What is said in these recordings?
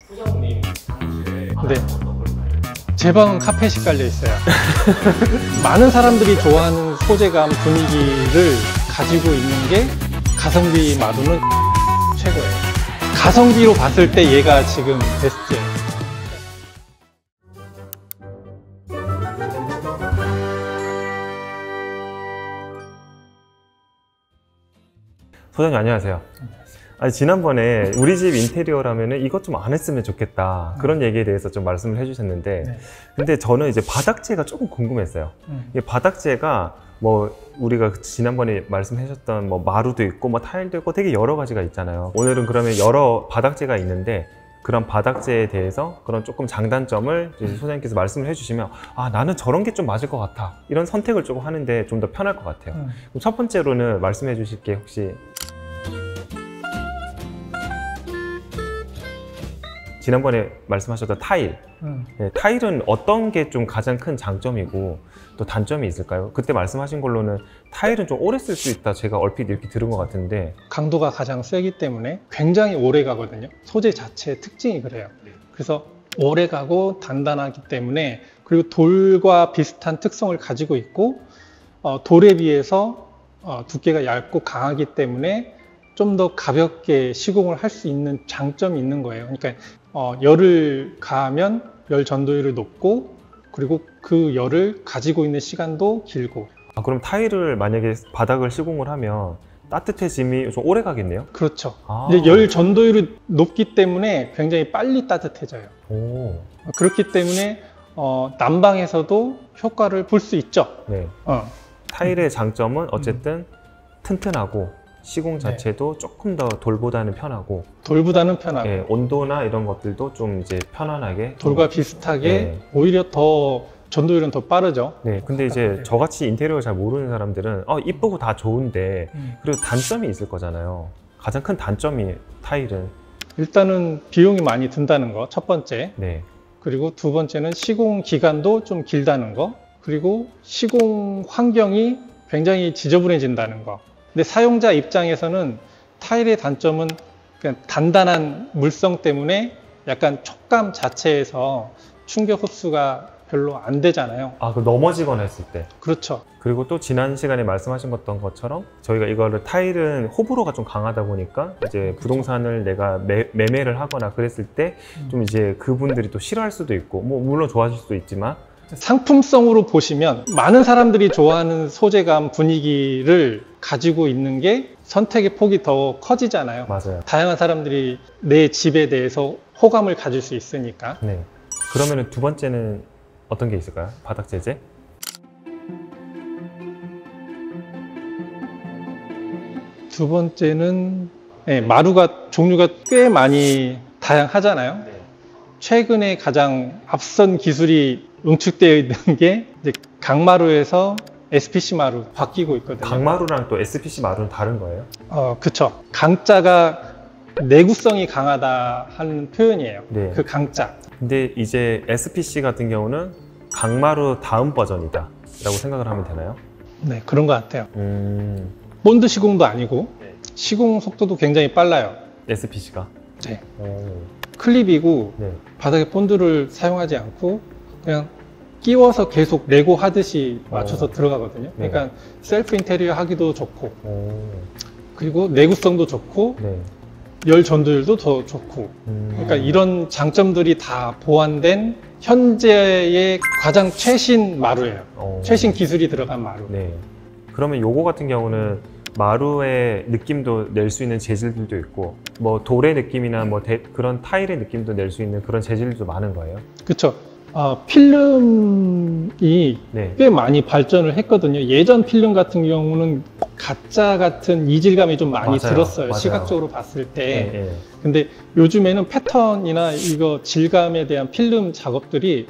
소장님 사무실에 네. 어떤 걸 봐요? 제 방은 카펫이 깔려 있어요. 많은 사람들이 좋아하는 소재감 분위기를 가지고 있는 게 가성비 마루는 최고예요. 가성비로 봤을 때 얘가 지금 베스트예요. 소장님 안녕하세요. 아니, 지난번에 우리 집 인테리어라면 이것 좀 안 했으면 좋겠다 그런 얘기에 대해서 좀 말씀을 해주셨는데 네. 근데 저는 이제 바닥재가 조금 궁금했어요. 이 바닥재가 뭐 우리가 지난번에 말씀하셨던 뭐 마루도 있고 뭐 타일도 있고 되게 여러 가지가 있잖아요. 오늘은 그러면 여러 바닥재가 있는데 그런 바닥재에 대해서 그런 조금 장단점을 이제 소장님께서 말씀을 해주시면 아 나는 저런 게 좀 맞을 것 같아 이런 선택을 조금 하는데 좀 더 편할 것 같아요. 그럼 첫 번째로는 말씀해 주실 게 혹시 지난번에 말씀하셨던 타일. 네, 타일은 어떤 게 좀 가장 큰 장점이고 또 단점이 있을까요? 그때 말씀하신 걸로는 타일은 좀 오래 쓸 수 있다 제가 얼핏 이렇게 들은 것 같은데 강도가 가장 세기 때문에 굉장히 오래 가거든요. 소재 자체의 특징이 그래요. 그래서 오래 가고 단단하기 때문에, 그리고 돌과 비슷한 특성을 가지고 있고 돌에 비해서 두께가 얇고 강하기 때문에 좀 더 가볍게 시공을 할 수 있는 장점이 있는 거예요. 그러니까 열을 가하면 열 전도율이 높고, 그리고 그 열을 가지고 있는 시간도 길고. 아, 그럼 타일을 만약에 바닥을 시공을 하면 따뜻해짐이 좀 오래 가겠네요? 그렇죠. 아. 이제 열 전도율이 높기 때문에 굉장히 빨리 따뜻해져요. 오. 그렇기 때문에 난방에서도 효과를 볼 수 있죠. 네. 타일의 장점은 어쨌든 튼튼하고 시공 자체도 조금 더 돌보다는 편하고 돌보다는 편하고 온도나 이런 것들도 좀 이제 편안하게 돌과 비슷하게 오히려 더 전도율은 더 빠르죠. 네, 근데 이제 저같이 인테리어 잘 모르는 사람들은 이쁘고 다 좋은데 그리고 단점이 있을 거잖아요. 가장 큰 단점이 타일은 일단은 비용이 많이 든다는 거 첫 번째. 네. 그리고 두 번째는 시공 기간도 좀 길다는 거. 그리고 시공 환경이 굉장히 지저분해진다는 거. 근데 사용자 입장에서는 타일의 단점은 그냥 단단한 물성 때문에 약간 촉감 자체에서 충격 흡수가 별로 안 되잖아요. 아, 그 넘어지거나 했을 때. 그렇죠. 그리고 또 지난 시간에 말씀하신 것처럼 저희가 이거를 타일은 호불호가 좀 강하다 보니까 이제 부동산을 내가 매매를 하거나 그랬을 때 좀 이제 그분들이 또 싫어할 수도 있고 뭐 물론 좋아하실 수도 있지만 상품성으로 보시면 많은 사람들이 좋아하는 소재감 분위기를 가지고 있는 게 선택의 폭이 더 커지잖아요. 맞아요. 다양한 사람들이 내 집에 대해서 호감을 가질 수 있으니까. 네. 그러면은 두 번째는 어떤 게 있을까요? 바닥 재재? 두 번째는 마루가 종류가 꽤 많이 다양하잖아요. 최근에 가장 앞선 기술이 응축되어 있는 게 이제 강마루에서 SPC 마루 바뀌고 있거든요. 강마루랑 또 SPC 마루는 다른 거예요? 그쵸. 강자가 내구성이 강하다 하는 표현이에요. 네. 그 강자. 근데 이제 SPC 같은 경우는 강마루 다음 버전이다 라고 생각을 하면 되나요? 네, 그런 것 같아요. 음... 본드 시공도 아니고 시공 속도도 굉장히 빨라요. SPC가? 네. 오. 클립이고 네. 바닥에 본드를 사용하지 않고 그냥 끼워서 계속 레고 하듯이 맞춰서 들어가거든요. 네. 그러니까 셀프 인테리어 하기도 좋고 오. 그리고 내구성도 좋고 네. 열 전도율도 더 좋고 그러니까 이런 장점들이 다 보완된 현재의 가장 최신 마루예요. 최신 기술이 들어간 마루. 네. 그러면 요거 같은 경우는 마루의 느낌도 낼 수 있는 재질들도 있고 뭐 돌의 느낌이나 뭐 그런 타일의 느낌도 낼 수 있는 그런 재질도 많은 거예요? 그렇죠. 필름이 네. 꽤 많이 발전을 했거든요. 예전 필름 같은 경우는 가짜 같은 이질감이 좀 많이 맞아요. 들었어요. 맞아요. 시각적으로 봤을 때. 네. 근데 요즘에는 패턴이나 이거 질감에 대한 필름 작업들이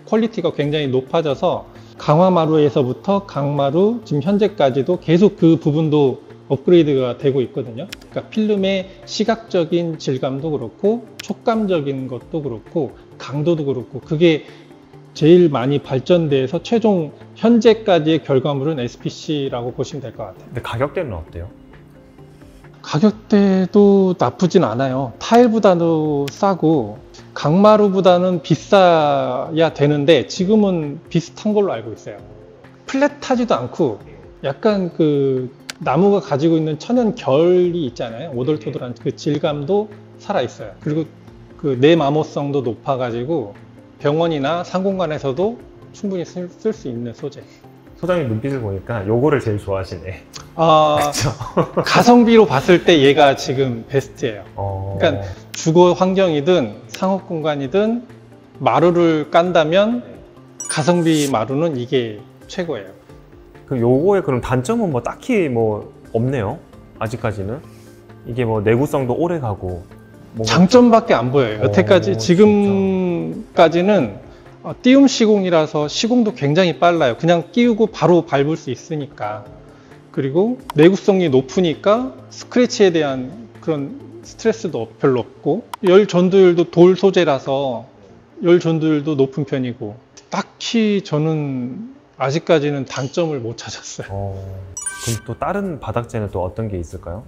퀄리티가 굉장히 높아져서 강화마루에서부터 강마루 지금 현재까지도 계속 그 부분도 업그레이드가 되고 있거든요. 그러니까 필름의 시각적인 질감도 그렇고 촉감적인 것도 그렇고 강도도 그렇고 그게 제일 많이 발전돼서 최종 현재까지의 결과물은 SPC라고 보시면 될 것 같아요. 근데 가격대는 어때요? 가격대도 나쁘진 않아요. 타일보다도 싸고 강마루보다는 비싸야 되는데 지금은 비슷한 걸로 알고 있어요. 플랫하지도 않고 약간 그 나무가 가지고 있는 천연 결이 있잖아요. 오돌토돌한 그 질감도 살아있어요. 그리고 그 내마모성도 높아가지고 병원이나 상공간에서도 충분히 쓸 수 있는 소재. 소장님 눈빛을 보니까 요거를 제일 좋아하시네. 그렇죠. 가성비로 봤을 때 얘가 지금 베스트예요. 그러니까 주거 환경이든 상업 공간이든 마루를 깐다면 가성비 마루는 이게 최고예요. 그 요거의 그럼 단점은 뭐 딱히 뭐 없네요. 아직까지는 이게 뭐 내구성도 오래 가고 뭔가... 장점밖에 안 보여요. 여태까지 지금까지는 띄움 시공이라서 시공도 굉장히 빨라요. 그냥 끼우고 바로 밟을 수 있으니까. 그리고 내구성이 높으니까 스크래치에 대한 그런 스트레스도 별로 없고, 열 전도율도 돌 소재라서 열 전도율도 높은 편이고, 딱히 저는 아직까지는 단점을 못 찾았어요. 그럼 또 다른 바닥재는 또 어떤 게 있을까요?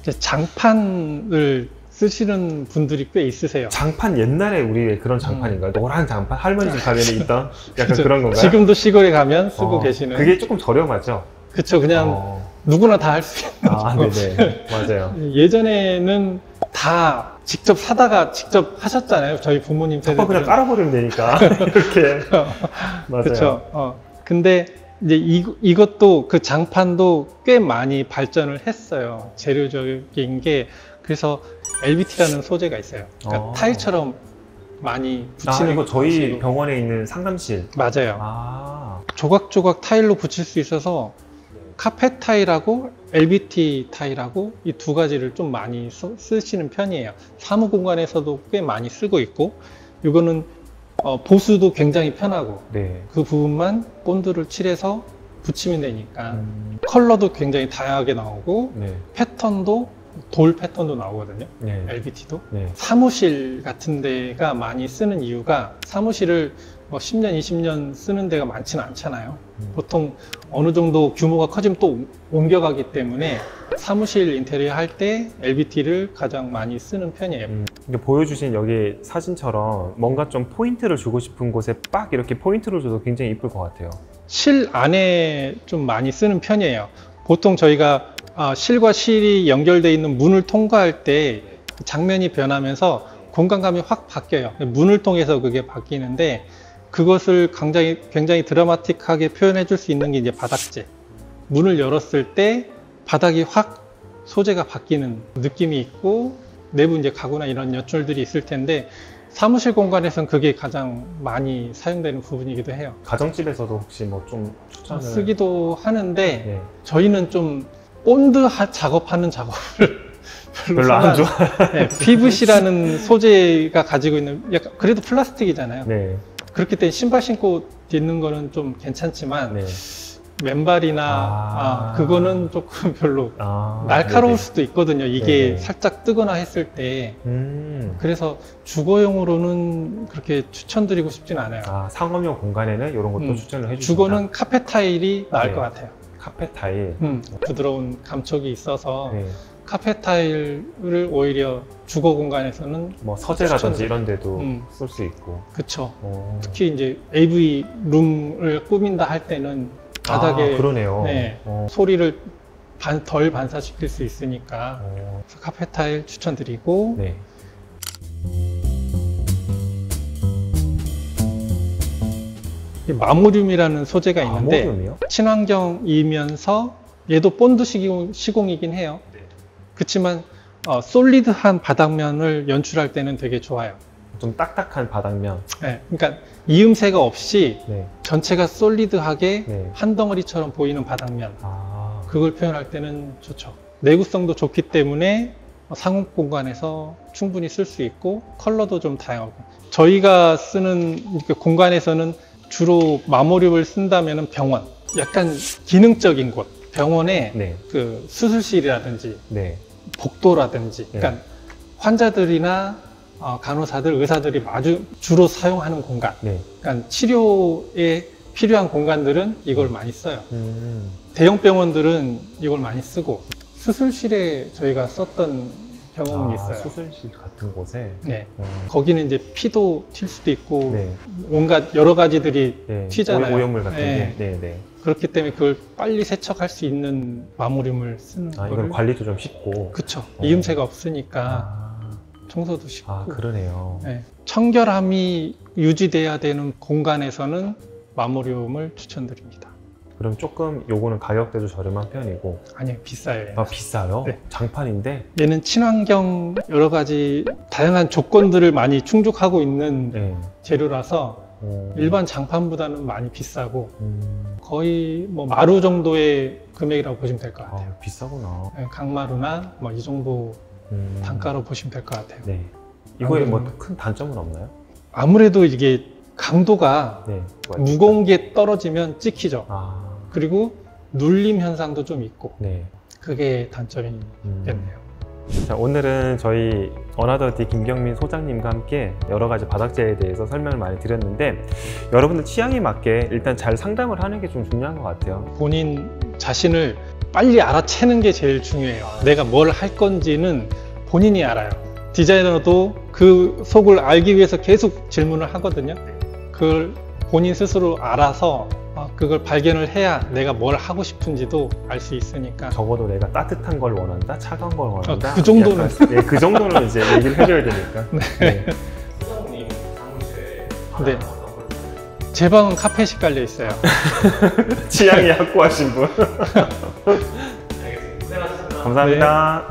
이제 장판을 쓰시는 분들이 꽤 있으세요. 장판 옛날에 우리 그런 장판인가요? 노란 장판? 할머니 집 가면 있던 약간 그런 건가요? 지금도 시골에 가면 쓰고 계시는. 그게 조금 저렴하죠? 그쵸. 그냥 누구나 다 할 수 있는. 네네. 맞아요. 예전에는 다 직접 사다가 직접 하셨잖아요. 저희 부모님 세대. 그냥 깔아버리면 되니까. 이렇게. 맞아요. 그쵸. 근데 이제 이것도 그 장판도 꽤 많이 발전을 했어요. 재료적인 게. 그래서 LVT라는 소재가 있어요. 그러니까 타일처럼 많이 붙이는. 이거 저희 병원에 있는 상담실. 맞아요. 조각조각 타일로 붙일 수 있어서 카펫 타일하고 LVT 타일하고 이 두 가지를 좀 많이 쓰시는 편이에요. 사무 공간에서도 꽤 많이 쓰고 있고, 이거는 보수도 굉장히 편하고, 네. 그 부분만 본드를 칠해서 붙이면 되니까 컬러도 굉장히 다양하게 나오고, 네. 패턴도 돌 패턴도 나오거든요. 네. LVT도. 네. 사무실 같은 데가 많이 쓰는 이유가, 사무실을 뭐 10년, 20년 쓰는 데가 많지는 않잖아요. 보통 어느 정도 규모가 커지면 또 옮겨가기 때문에 사무실 인테리어 할 때 LVT를 가장 많이 쓰는 편이에요. 보여주신 여기 사진처럼 뭔가 좀 포인트를 주고 싶은 곳에 빡 이렇게 포인트를 줘도 굉장히 이쁠 것 같아요. 실 안에 좀 많이 쓰는 편이에요. 보통 저희가 실과 실이 연결되어 있는 문을 통과할 때 장면이 변하면서 공간감이 확 바뀌어요. 문을 통해서 그게 바뀌는데, 그것을 굉장히 드라마틱하게 표현해 줄 수 있는 게 이제 바닥재. 문을 열었을 때 바닥이 확 소재가 바뀌는 느낌이 있고, 내부 이제 가구나 이런 여철들이 있을 텐데, 사무실 공간에서는 그게 가장 많이 사용되는 부분이기도 해요. 가정집에서도 혹시 뭐 좀 추천을 쓰기도 하는데, 네. 저희는 좀 본드 작업하는 작업을 별로 안 좋아. 네, PVC라는 소재가 가지고 있는, 약간 그래도 플라스틱이잖아요. 네. 그렇기 때문에 신발 신고 딛는 거는 좀 괜찮지만, 네. 맨발이나 그거는 조금 별로 날카로울 네네. 수도 있거든요. 이게 네네. 살짝 뜨거나 했을 때. 그래서 주거용으로는 그렇게 추천드리고 싶진 않아요. 상업용 공간에는 이런 것도 추천을 해주신다. 주거는 카펫 타일이 나을 네. 것 같아요. 카펫 타일. 부드러운 감촉이 있어서 네. 카펫 타일을 오히려 주거 공간에서는 뭐 서재라든지 이런 데도 쓸 수 있고. 그쵸. 특히 이제 AV 룸을 꾸민다 할 때는 바닥에 그러네요. 네, 소리를 덜 반사시킬 수 있으니까 그래서 카펫 타일 추천드리고. 네. 마모륨이라는 소재가 있는데, 마모륨이요? 친환경이면서 얘도 본드 시공이긴 해요. 그렇지만 솔리드한 바닥면을 연출할 때는 되게 좋아요. 좀 딱딱한 바닥면. 네, 그러니까 이음새가 없이 네. 전체가 솔리드하게 네. 한 덩어리처럼 보이는 바닥면, 그걸 표현할 때는 좋죠. 내구성도 좋기 때문에 상업 공간에서 충분히 쓸 수 있고, 컬러도 좀 다양하고. 저희가 쓰는 공간에서는 주로 마모륨을 쓴다면 병원, 약간 기능적인 곳, 병원에 네. 그 수술실이라든지 네. 복도라든지, 그러니까 환자들이나 간호사들, 의사들이 주로 사용하는 공간, 네. 그러니까 치료에 필요한 공간들은 이걸 많이 써요. 대형 병원들은 이걸 많이 쓰고 수술실에 저희가 썼던 경험이 있어요. 수술실 같은 곳에. 네. 거기는 이제 피도 튈 수도 있고 네. 온갖 여러 가지들이 네. 튀잖아요. 오염물 같은 네. 게. 네, 네. 그렇기 때문에 그걸 빨리 세척할 수 있는 마무리물 쓰는 아, 거를. 이건 관리도 좀 쉽고. 그쵸. 이음새가 없으니까 청소도 쉽고. 아, 그러네요. 네. 청결함이 유지돼야 되는 공간에서는 마무리움을 추천드립니다. 그럼 조금 요거는 가격대도 저렴한 편이고. 아니요, 비싸요. 아, 비싸요? 네. 장판인데? 얘는 친환경 여러 가지 다양한 조건들을 많이 충족하고 있는 네. 재료라서 어. 일반 장판보다는 많이 비싸고 거의 뭐 마루 정도의 금액이라고 보시면 될 것 같아요. 아, 비싸구나. 강마루나 뭐 이 정도 단가로 보시면 될 것 같아요. 네. 이거에 뭐 그러면- 큰 단점은 없나요? 아무래도 이게 강도가 네. 무거운 게 떨어지면 찍히죠. 아, 그리고 눌림 현상도 좀 있고 네. 그게 단점이겠네요. 자, 오늘은 저희 어나더디 김경민 소장님과 함께 여러 가지 바닥재에 대해서 설명을 많이 드렸는데 여러분들 취향에 맞게 일단 잘 상담을 하는 게 좀 중요한 것 같아요. 본인 자신을 빨리 알아채는 게 제일 중요해요. 내가 뭘 할 건지는 본인이 알아요. 디자이너도 그 속을 알기 위해서 계속 질문을 하거든요. 그걸 본인 스스로 알아서 그걸 발견을 해야 내가 뭘 하고 싶은지도 알 수 있으니까. 적어도 내가 따뜻한 걸 원한다, 차가운 걸 원한다. 그 정도는. 약간, 네, 그 정도는 이제 얘기를 해줘야 되니까. 네. 소장님 사무실에 네. 제 방은 카펫이 깔려 있어요. 취향이 확고하신 분. 알겠습니다. 고생하셨습니다. 감사합니다.